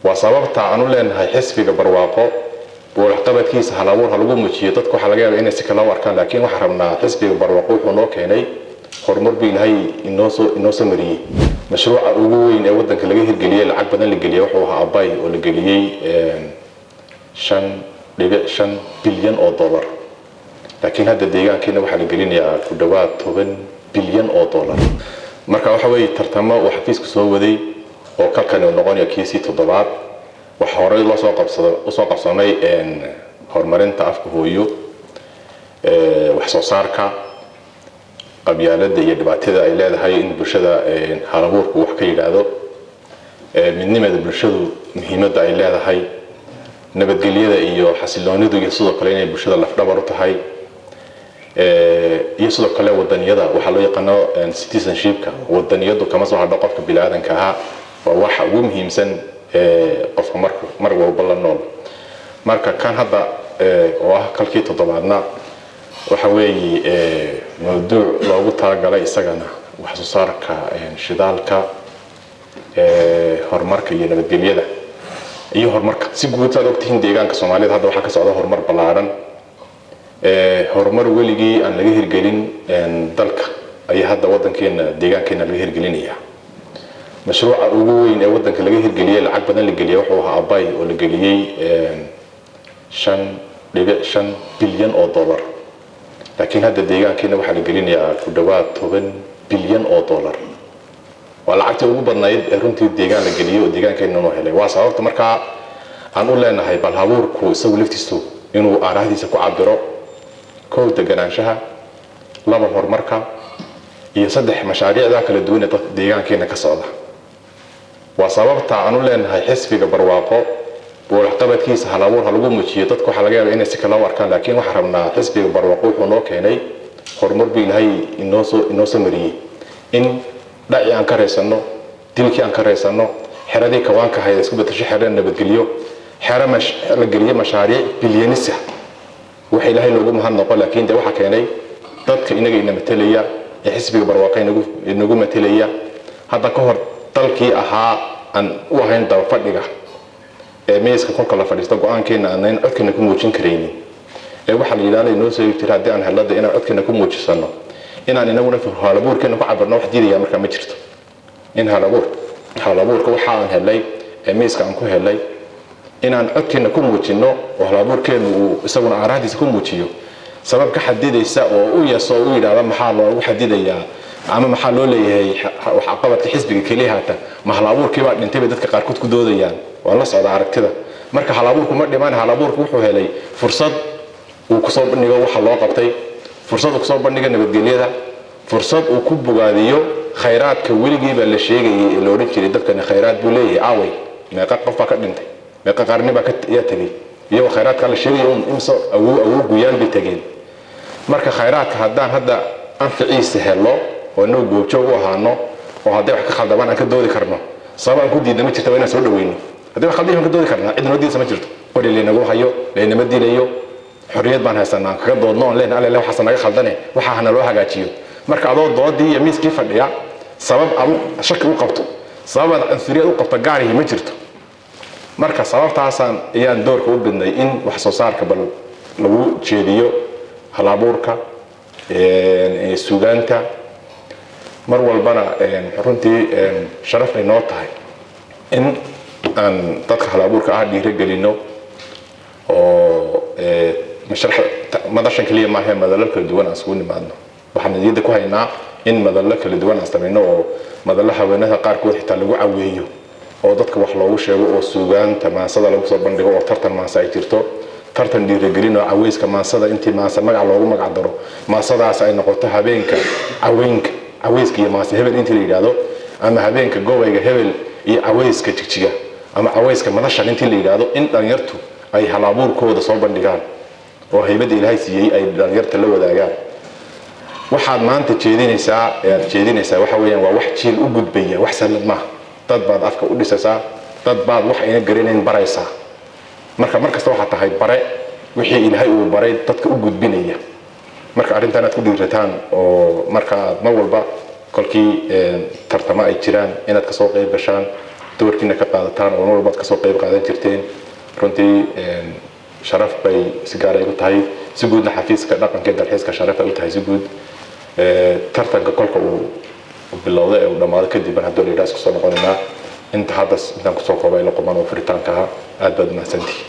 وسببت عنو لأنها حسب برواقه والحقبة كيس هلاور هلقو مجيء تدك وحلاقي إن سكلا وركان لكن وحرمنا حسب برواقه ونوك هني خرمر بين هاي الناس مري مشروع أولوين أودن كلاجيه الجلية العقبة الجلية وحوها أباي والجلية شن بليون $. لكن هذا الديجان كنا وحنا جلينا في الدوات 7 بليون $. marka waxa way tartamo oo xafiiska soo waday oo ka kale noqonaya kiisi 7 waxa hore loo soo qabsamay horumarinta afka hooyo wax soo saarka qabyaalada iyo dhibaatada ay leedahay in bulshada halabuurku wax ka yiraahdo midnimada bulshadu muhiimada ay leedahay nabadgelyada iyo xasiloonida iyo sidoo kale inay bulshada laf dhabar u tahay iyo sidoo kale wadaniyada waxa loo yaqaano citizenshipka wadaniyadu kama soo hadho qofka bilaadanka ah waa waxa ugu muhiimsan qofka mar walba la nool marka kan hadda oo ah kalkii 7aadna waxa weeye mawduuc loogu talagalay isagana wax soo saarka shidaalka horumarka iyo nabadgelyada iyo horumarka si guud aad ogtihiin deegaanka Soomaaliyeed hadda waxa ka socda horumar ballaaran horumar weligii aan laga hirgelin dalka ay hadda wadankeena deegaankeena laga hirgelinaya mashruuca ugu weyn ee wadanka laga hirgeliyay lacag badan la geliyay wuxuu ahaa Abay oo la geliyay 5 bilyan $. laakiin hadda deegaankeena waxa la gelinayaa ku dhawaad 7 bilyan $. waa lacagta ugu badnayd ee runtii deegaan la geliyay oo deegaankeena noo helay waa sababta marka aan u leenahay bal habuurku isagu laftiisu inuu aaraahdiisa ku cabiro كل تجرانشها لما هرمركا يصدق مشاريع ذاك الدون ديجان كنا كصادة وسببت عنو لأن هاي حس في برواقه والحقبة كيس هلاور هلقو مشيء تدك وحلاقي إن سكلا وركان لكن وحرمنا حس في برواقه ونوك هني هرمر بين هاي الناس مري إن دعي أنكر يسنو تلك أنكر يسنو حردي كوان كهاي سكوب تشي حرنا بتجليو حرمش الجلية مشاريع بليونيسة وحي لهي لوجو مهنقة لكن ده waxa keenay dadka inaga ina matalaya xisbiga barwaaqay inagu matalaya hadda ka hor dalkii ahaa aan u ahayn daba fadhiga meeska kolka la fadhiisto go'aankeena aan codkana ku muujin kareynin waxa la yiraahdo inoo soo yiri hadii aan helada inaan codkana ku muujisano inaan inaguna halabuurkeena ku cabirno wax diidaya marka ma jirto in halabuurka waxa aan helay meeska aan ku helay inaan codkina ku muujino oo halabuurkeenu isaguna aaraadiisa ku muujiyo sabab ka xadidaysa oo u yaso u yiraahdo maxaa loo xadidayaa ama maxaa loo leeyahay wax aqabadka xisbiga kaliya hata ma halabuurkii baa dhintay dadka qaar ku doodayaan waa la socda aragtida marka halabuurku ma dhimaan halabuurku wuxuu helay fursad uu ku soo bandhigo waxa loo qabtay fursad uu ku soo bandhigo nabadgelyada fursad uu ku bogaadiyo khayraadka weligiiba la sheegay loo oran jiray dadkana khayraad buu leeyahay aaway meeqa qof ka dhintay meeqa qarni baa ka tagay iyo khayraadka la sheegay imso awood guyaan bi tageen marka khayraadka haddaan hadda anficiisa helo oo noo goobjoog u ahaano oo haddii wax ka khaldamaan aan ka doodi karno sabab ku diidama jirto inaan soo dhaweyno haddii wax khaldan ka doodi karnaa cid noo diidaysa ma jirto qori leena ugu hayo leena ma diilayo xorriyad baan haysanaa kaga doodno oo leena alle waxa naga khaldane waxa hana loo hagaajiyo marka adoo doodii iyo miiskii fadhiya sabab abu shaki u qabto sabab anfiriya u qabto gaarihi ma jirto marka sababtaasan ayaan doorka u bidnay in wax soo saarka bal lagu jeediyo halabuurka suugaanta mar walbana runtii sharaf ay noo tahay in aan dadka halabuurka ah dhiirigelino oo madashan kaliya ma aha madalal kala duwan aan isku nimaadno waxaan niyadda ku haynaa in madalal kala duwan aan sameeyno oo madalaha haweenada qaarkood xitaa lagu caweeyo oo dadka wax loogu sheego oo suugaanta maasada lagu soo bandhigo oo tartan maasa ay jirto tartan dhiirigelin oo caweyska maasada intii maasa magac loogu magac daro maasadaas ay noqoto habeenka caweyska iyo maasa hebel intii la yiraahdo ama habeenka gobayga hebel iyo caweyska jigjiga ama caweyska madashan intii la yiraahdo in dhalinyartu ay halabuurkooda soo bandhigaan oo haybada Ilaahay siiyay ay dhalinyarta la wadaagaan waxaad maanta jeedinaysaa waxa weeyaan waa wax jiil u gudbaya wax sanad ma dad baad afka u dhisaysaa dad baad wax ayna garanayn baraysaa markasta waxa tahay bare wixii Ilaahay uu baray dadka u gudbinaya marka arintan aad ku dhiirataan oo marka ma walba kolkii tartama ay jiraan inaad ka soo qayb gashaan doorkiina ka qaadataan oo walba ka soo qayb qaadan jirteen runtii sharaf bay si gaar ah u tahay si guudna xafiiska dhaqanka dalxiiska sharaf ay u tahay si guud tartanka kolka uu bilowday ee dhamaad kadib haddii la isku soo noqonayna inta hadda intaan ku soo koobay la qomaan oo furitaanka aad baad mahadsantihiin